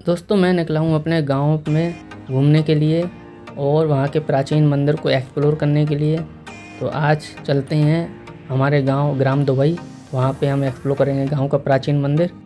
दोस्तों मैं निकला हूँ अपने गांव में घूमने के लिए और वहाँ के प्राचीन मंदिर को एक्सप्लोर करने के लिए। तो आज चलते हैं हमारे गांव ग्राम दुबई, वहाँ पे हम एक्सप्लोर करेंगे गांव का प्राचीन मंदिर।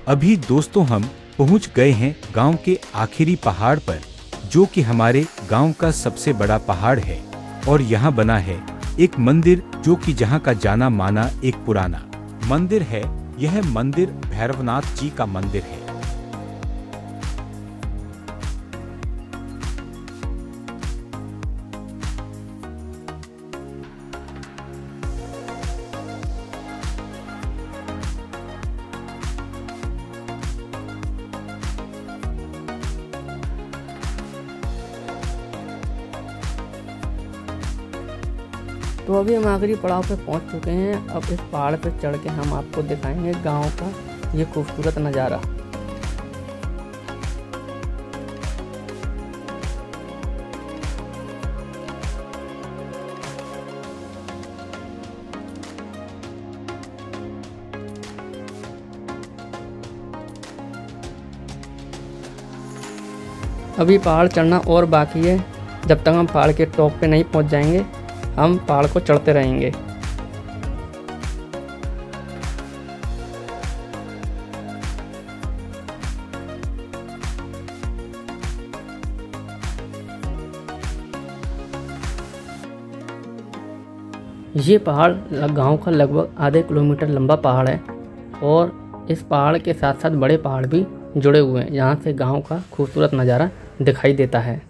अभी दोस्तों हम पहुंच गए हैं गांव के आखिरी पहाड़ पर, जो कि हमारे गांव का सबसे बड़ा पहाड़ है। और यहाँ बना है एक मंदिर, जो कि जहाँ का जाना माना एक पुराना मंदिर है। यह मंदिर भैरवनाथ जी का मंदिर है। तो अभी हम आखिरी पड़ाव पे पहुंच चुके हैं। अब इस पहाड़ पे चढ़ के हम आपको दिखाएंगे गांव का ये खूबसूरत नज़ारा। अभी पहाड़ चढ़ना और बाकी है। जब तक हम पहाड़ के टॉप पे नहीं पहुंच जाएंगे, हम पहाड़ को चढ़ते रहेंगे। ये पहाड़ गांव का लगभग आधे किलोमीटर लंबा पहाड़ है और इस पहाड़ के साथ साथ बड़े पहाड़ भी जुड़े हुए हैं, जहाँ से गांव का खूबसूरत नज़ारा दिखाई देता है।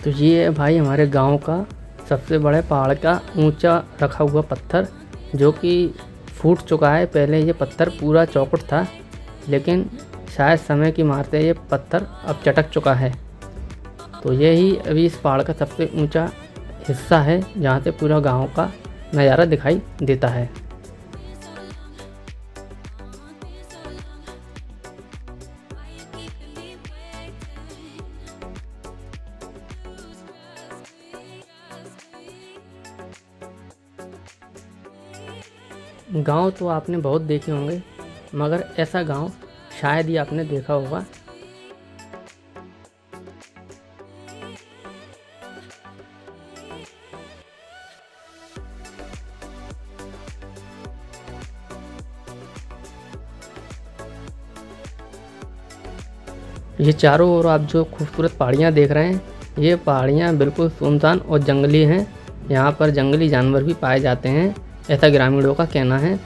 तो ये है भाई हमारे गांव का सबसे बड़े पहाड़ का ऊंचा रखा हुआ पत्थर, जो कि फूट चुका है। पहले ये पत्थर पूरा चौखट था लेकिन शायद समय की मार से ये पत्थर अब चटक चुका है। तो यही अभी इस पहाड़ का सबसे ऊंचा हिस्सा है जहाँ से पूरा गांव का नज़ारा दिखाई देता है। गांव तो आपने बहुत देखे होंगे, मगर ऐसा गांव शायद ही आपने देखा होगा। ये चारों ओर आप जो खूबसूरत पहाड़ियाँ देख रहे हैं, ये पहाड़ियाँ बिल्कुल सुनसान और जंगली हैं। यहाँ पर जंगली जानवर भी पाए जाते हैं, ऐसा ग्रामीणों का कहना है।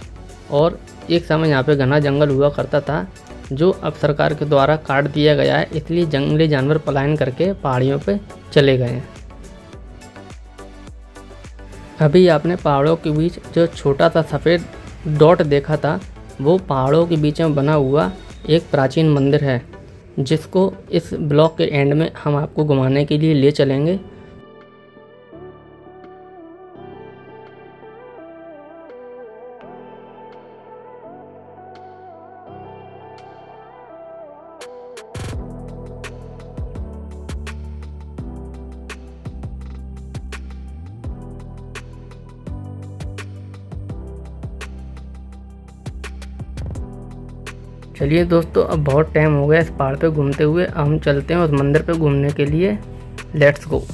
और एक समय यहाँ पे घना जंगल हुआ करता था, जो अब सरकार के द्वारा काट दिया गया है, इसलिए जंगली जानवर पलायन करके पहाड़ियों पे चले गए हैं। अभी आपने पहाड़ों के बीच जो छोटा सा सफ़ेद डॉट देखा था, वो पहाड़ों के बीच में बना हुआ एक प्राचीन मंदिर है, जिसको इस ब्लॉक के एंड में हम आपको घुमाने के लिए ले चलेंगे। चलिए दोस्तों, अब बहुत टाइम हो गया इस पहाड़ पे घूमते हुए, अब हम चलते हैं उस मंदिर पे घूमने के लिए। Let's go.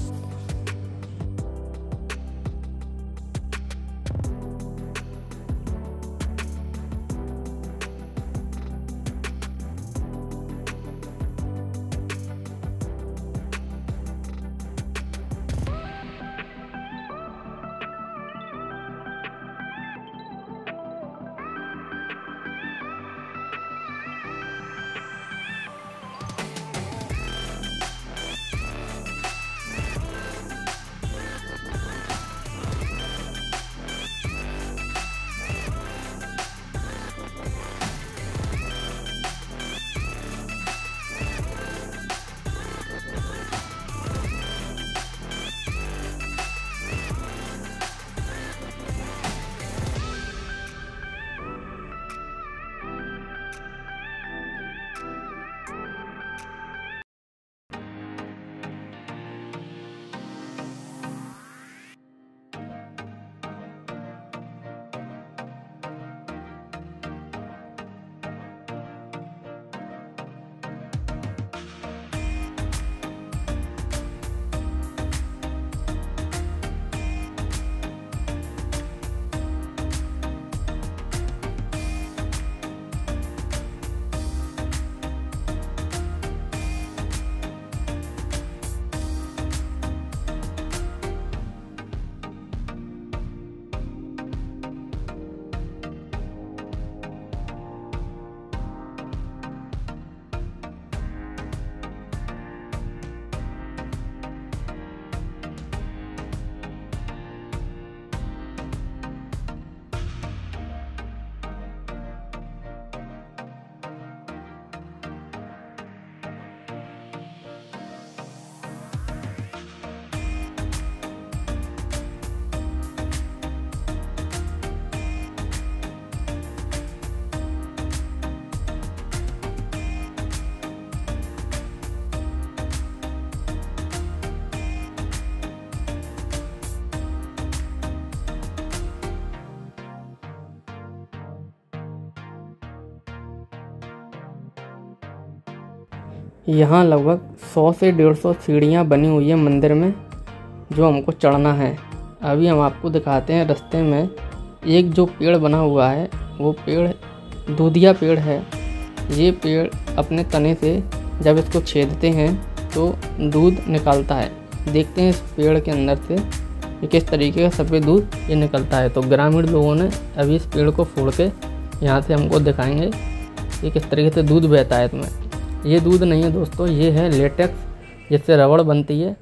यहाँ लगभग 100 से 150 सीढ़ियाँ बनी हुई है मंदिर में, जो हमको चढ़ना है। अभी हम आपको दिखाते हैं। रास्ते में एक जो पेड़ बना हुआ है, वो पेड़ दूधिया पेड़ है। ये पेड़ अपने तने से जब इसको छेदते हैं तो दूध निकलता है। देखते हैं इस पेड़ के अंदर से ये किस तरीके का सफ़ेद दूध ये निकलता है। तो ग्रामीण लोगों ने अभी इस पेड़ को फोड़ के यहाँ से हमको दिखाएंगे कि किस तरीके से दूध बहता है इसमें। ये दूध नहीं है दोस्तों, ये है लेटेक्स, जिससे रबड़ बनती है।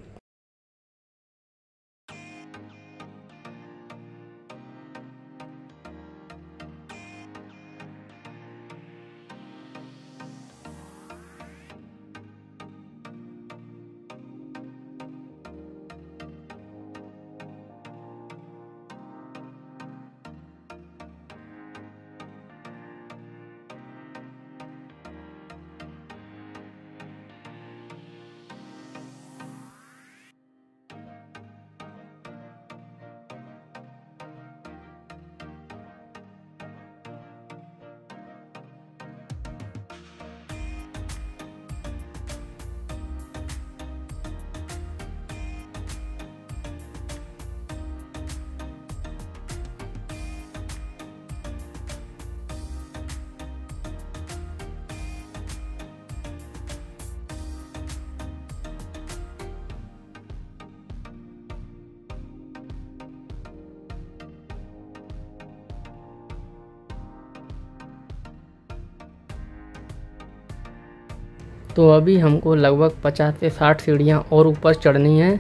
तो अभी हमको लगभग 50 से 60 सीढ़ियाँ और ऊपर चढ़नी है।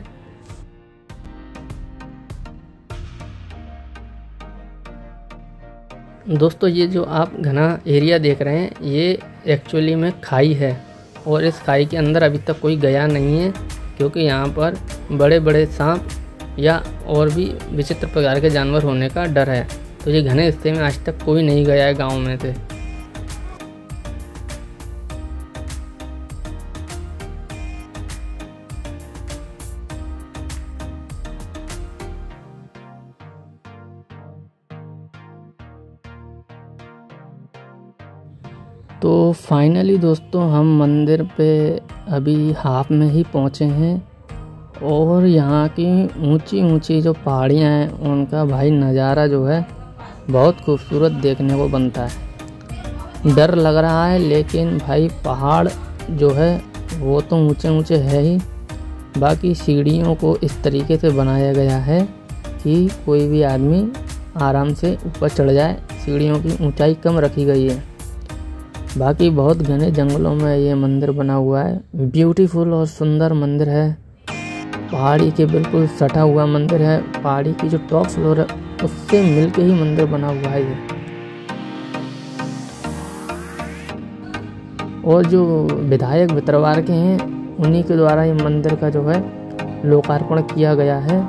दोस्तों ये जो आप घना एरिया देख रहे हैं ये एक्चुअली में खाई है और इस खाई के अंदर अभी तक कोई गया नहीं है, क्योंकि यहाँ पर बड़े बड़े सांप या और भी विचित्र प्रकार के जानवर होने का डर है। तो ये घने हिस्से में आज तक कोई नहीं गया है गांव में से। तो फाइनली दोस्तों हम मंदिर पे अभी हाफ में ही पहुँचे हैं और यहाँ की ऊंची ऊंची जो पहाड़ियाँ हैं उनका भाई नज़ारा जो है बहुत खूबसूरत देखने को बनता है। डर लग रहा है लेकिन भाई पहाड़ जो है वो तो ऊंचे ऊंचे है ही, बाकी सीढ़ियों को इस तरीके से बनाया गया है कि कोई भी आदमी आराम से ऊपर चढ़ जाए। सीढ़ियों की ऊंचाई कम रखी गई है। बाकी बहुत घने जंगलों में ये मंदिर बना हुआ है। ब्यूटीफुल और सुंदर मंदिर है। पहाड़ी के बिल्कुल सटा हुआ मंदिर है। पहाड़ी की जो टॉप फ्लोर है उससे मिलके ही मंदिर बना हुआ है ये। और जो विधायक भितरवार के हैं उन्हीं के द्वारा ये मंदिर का जो है लोकार्पण किया गया है।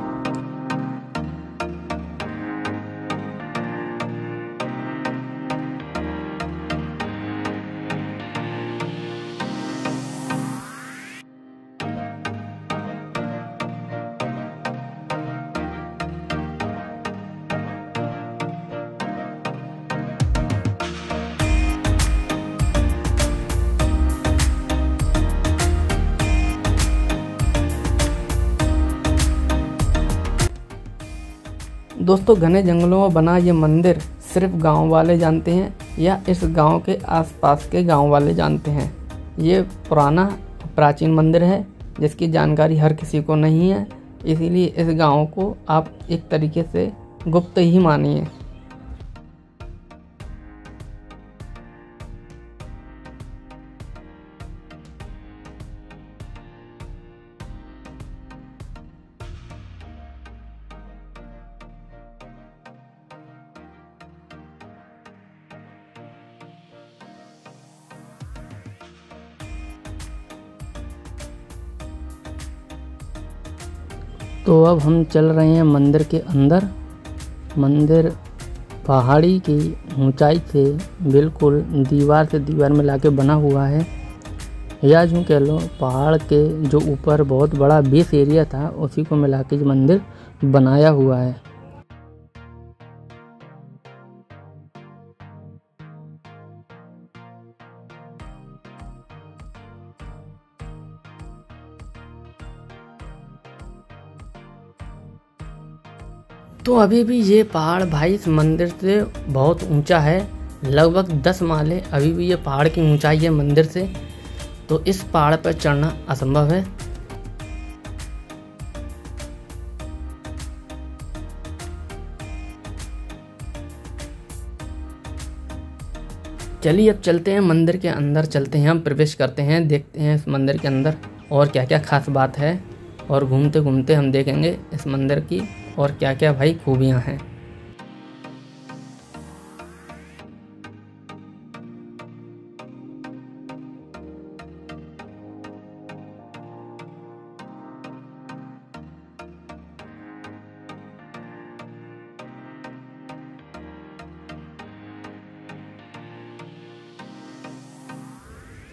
दोस्तों घने जंगलों में बना ये मंदिर सिर्फ गांव वाले जानते हैं या इस गांव के आसपास के गांव वाले जानते हैं। ये पुराना प्राचीन मंदिर है जिसकी जानकारी हर किसी को नहीं है, इसीलिए इस गांव को आप एक तरीके से गुप्त ही मानिए। तो अब हम चल रहे हैं मंदिर के अंदर। मंदिर पहाड़ी की ऊंचाई से बिल्कुल दीवार से दीवार मिला के बना हुआ है, या यूँ कह लो पहाड़ के जो ऊपर बहुत बड़ा बेस एरिया था उसी को मिला के मंदिर बनाया हुआ है। तो अभी भी ये पहाड़ भाई इस मंदिर से बहुत ऊंचा है, लगभग 10 माले अभी भी ये पहाड़ की ऊंचाई है मंदिर से। तो इस पहाड़ पर चढ़ना असंभव है। चलिए अब चलते हैं मंदिर के अंदर, चलते हैं हम प्रवेश करते हैं, देखते हैं इस मंदिर के अंदर और क्या क्या खास बात है, और घूमते घूमते हम देखेंगे इस मंदिर की और क्या क्या भाई खूबियां हैं।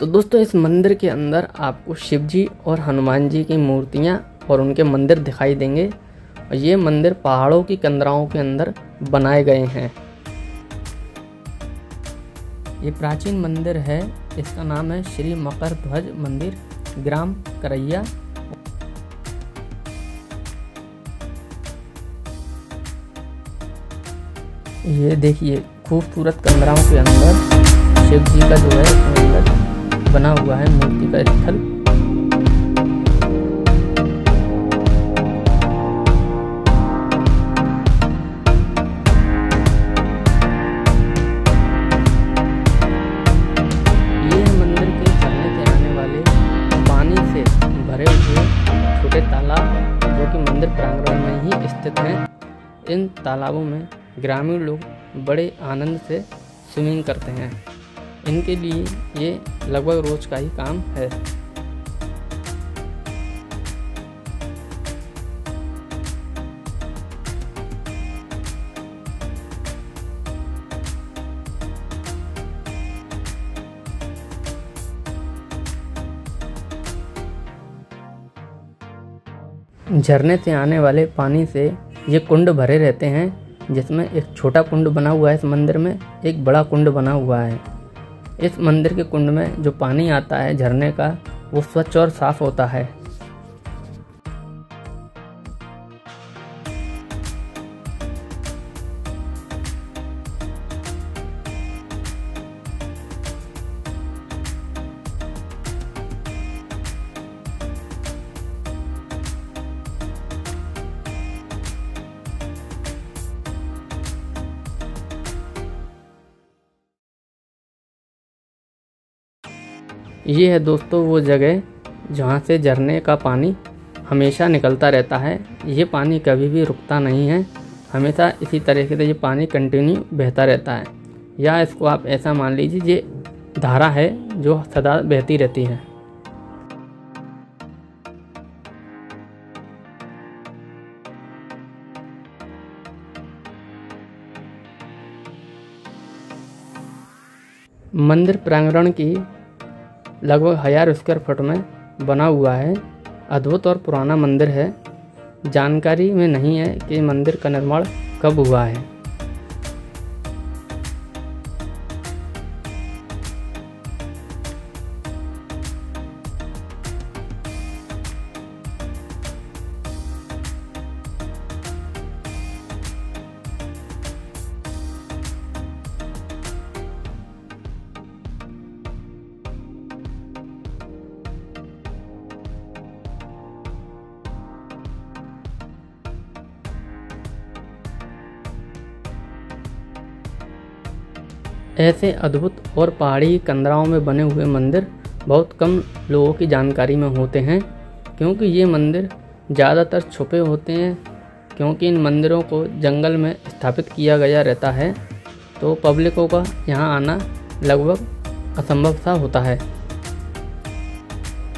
तो दोस्तों इस मंदिर के अंदर आपको शिव जी और हनुमान जी की मूर्तियां और उनके मंदिर दिखाई देंगे। और ये मंदिर पहाड़ों की कंदराओं के अंदर बनाए गए हैं। ये प्राचीन मंदिर है, इसका नाम है श्री मकर ध्वज मंदिर, ग्राम करैया। ये देखिए खूबसूरत कंदराओं के अंदर शिव जी का जो है अंदर बना हुआ है मूर्ति का स्थल। ये मंदिर के चलने के आने वाले स्थित हैं। इन तालाबों में ग्रामीण लोग बड़े आनंद से स्विमिंग करते हैं। इनके लिए ये लगभग रोज का ही काम है। झरने से आने वाले पानी से ये कुंड भरे रहते हैं, जिसमें एक छोटा कुंड बना हुआ है इस मंदिर में, एक बड़ा कुंड बना हुआ है। इस मंदिर के कुंड में जो पानी आता है झरने का, वो स्वच्छ और साफ होता है। ये है दोस्तों वो जगह जहाँ से झरने का पानी हमेशा निकलता रहता है। ये पानी कभी भी रुकता नहीं है, हमेशा इसी तरीके से ये पानी कंटिन्यू बहता रहता है। या इसको आप ऐसा मान लीजिए ये धारा है जो सदा बहती रहती है। मंदिर प्रांगण की लगभग 1000 स्क्वायर फुट में बना हुआ है। अद्भुत और पुराना मंदिर है। जानकारी में नहीं है कि मंदिर का निर्माण कब हुआ है। ऐसे अद्भुत और पहाड़ी कंदराओं में बने हुए मंदिर बहुत कम लोगों की जानकारी में होते हैं, क्योंकि ये मंदिर ज़्यादातर छुपे होते हैं। क्योंकि इन मंदिरों को जंगल में स्थापित किया गया रहता है, तो पब्लिकों का यहाँ आना लगभग असंभव सा होता है।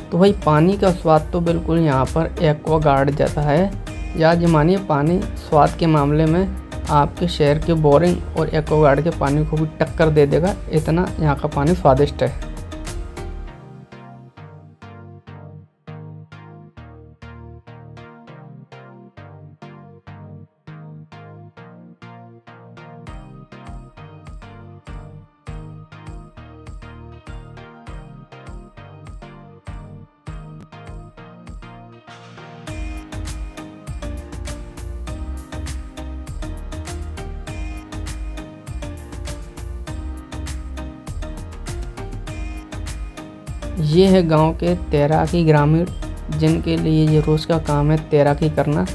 तो भाई पानी का स्वाद तो बिल्कुल यहाँ पर एक्वा गार्ड जैसा है। या जो मानिए पानी स्वाद के मामले में आपके शहर के बोरिंग और एक्वागार्ड के पानी को भी टक्कर दे देगा, इतना यहाँ का पानी स्वादिष्ट है। ये है गांव के तैराकी ग्रामीण, जिनके लिए ये रोज़ का काम है तैराकी करना।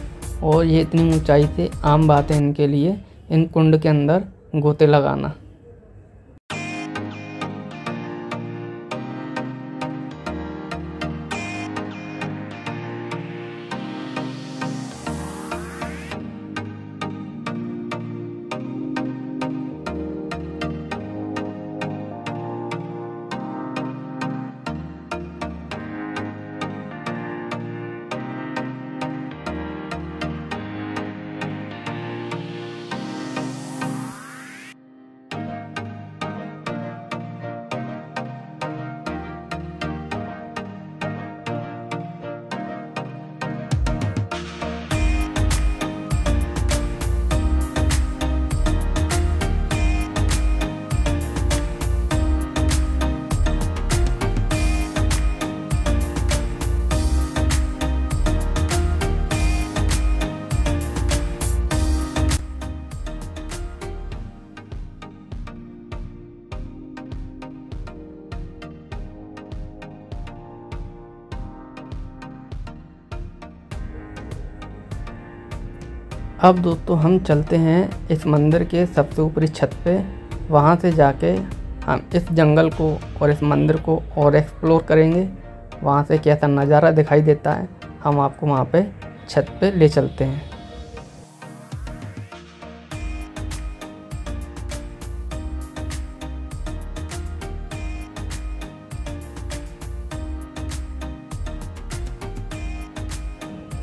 और ये इतनी ऊंचाई से आम बात है इनके लिए इन कुंड के अंदर गोते लगाना। अब दोस्तों हम चलते हैं इस मंदिर के सबसे ऊपरी छत पे। वहाँ से जाके हम इस जंगल को और इस मंदिर को और एक्सप्लोर करेंगे। वहाँ से कैसा नज़ारा दिखाई देता है हम आपको वहाँ पे छत पे ले चलते हैं।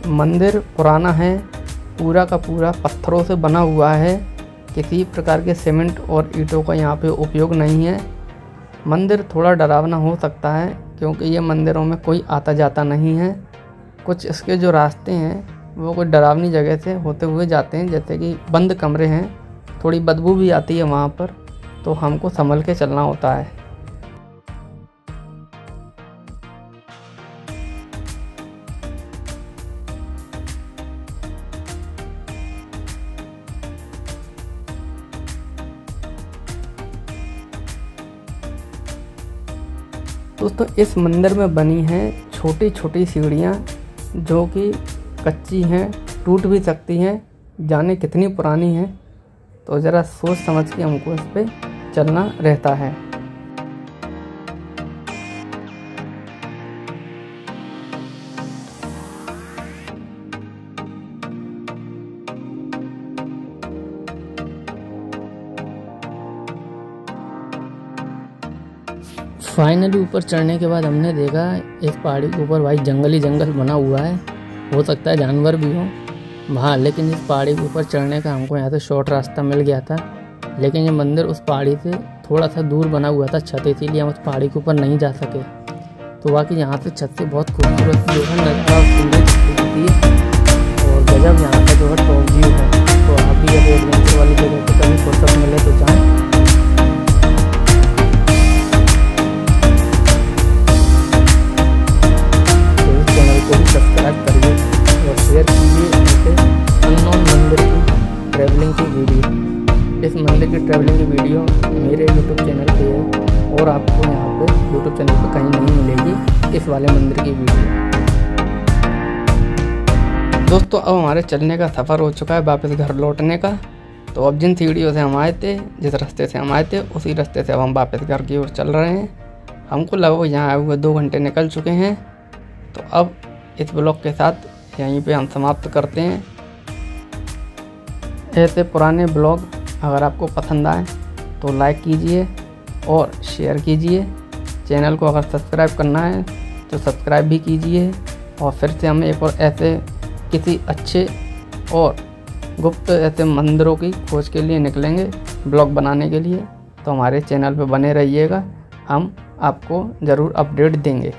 मंदिर पुराना है, पूरा का पूरा पत्थरों से बना हुआ है। किसी प्रकार के सीमेंट और ईंटों का यहाँ पे उपयोग नहीं है। मंदिर थोड़ा डरावना हो सकता है क्योंकि ये मंदिरों में कोई आता जाता नहीं है। कुछ इसके जो रास्ते हैं वो कोई डरावनी जगह से होते हुए जाते हैं, जैसे कि बंद कमरे हैं, थोड़ी बदबू भी आती है वहाँ पर, तो हमको संभल के चलना होता है। दोस्तों इस मंदिर में बनी हैं छोटी छोटी सीढ़ियाँ जो कि कच्ची हैं, टूट भी सकती हैं, जाने कितनी पुरानी हैं। तो ज़रा सोच समझ के हमको इस पे चलना रहता है। फाइनली ऊपर चढ़ने के बाद हमने देखा इस पहाड़ी के ऊपर भाई जंगल ही जंगल बना हुआ है, हो सकता है जानवर भी हो वहाँ, लेकिन इस पहाड़ी के ऊपर चढ़ने का हमको यहाँ से शॉर्ट रास्ता मिल गया था। लेकिन ये मंदिर उस पहाड़ी से थोड़ा सा दूर बना हुआ था छत, इसीलिए हम उस पहाड़ी के ऊपर नहीं जा सके। तो बाकी यहाँ से छत से बहुत खूबसूरत जो है नज़ारा दिखती है और गजब यहाँ का जो है टॉप व्यू है। तो आप भी अगर एडवेंचर वाली जगह पर कभी फुर्सत मिले तो जाएँ। सब्सक्राइब करिए और शेयर कीजिए ऐसे अननोन मंदिर की ट्रैवलिंग की वीडियो। इस मंदिर की ट्रैवलिंग की वीडियो मेरे यूट्यूब चैनल पे है और आपको यहाँ पे यूट्यूब चैनल पे कहीं नहीं मिलेगी इस वाले मंदिर की वीडियो। दोस्तों अब हमारे चलने का सफ़र हो चुका है वापस घर लौटने का। तो अब जिन सीढ़ियों से हम आए थे, जिस रास्ते से हम आए थे, उसी रास्ते से अब हम वापस घर की ओर चल रहे हैं। हमको लगभग यहाँ आए हुए 2 घंटे निकल चुके हैं। तो अब इस ब्लॉग के साथ यहीं पे हम समाप्त करते हैं। ऐसे पुराने ब्लॉग अगर आपको पसंद आए तो लाइक कीजिए और शेयर कीजिए। चैनल को अगर सब्सक्राइब करना है तो सब्सक्राइब भी कीजिए। और फिर से हम एक और ऐसे किसी अच्छे और गुप्त ऐसे मंदिरों की खोज के लिए निकलेंगे ब्लॉग बनाने के लिए। तो हमारे चैनल पे बने रहिएगा, हम आपको ज़रूर अपडेट देंगे।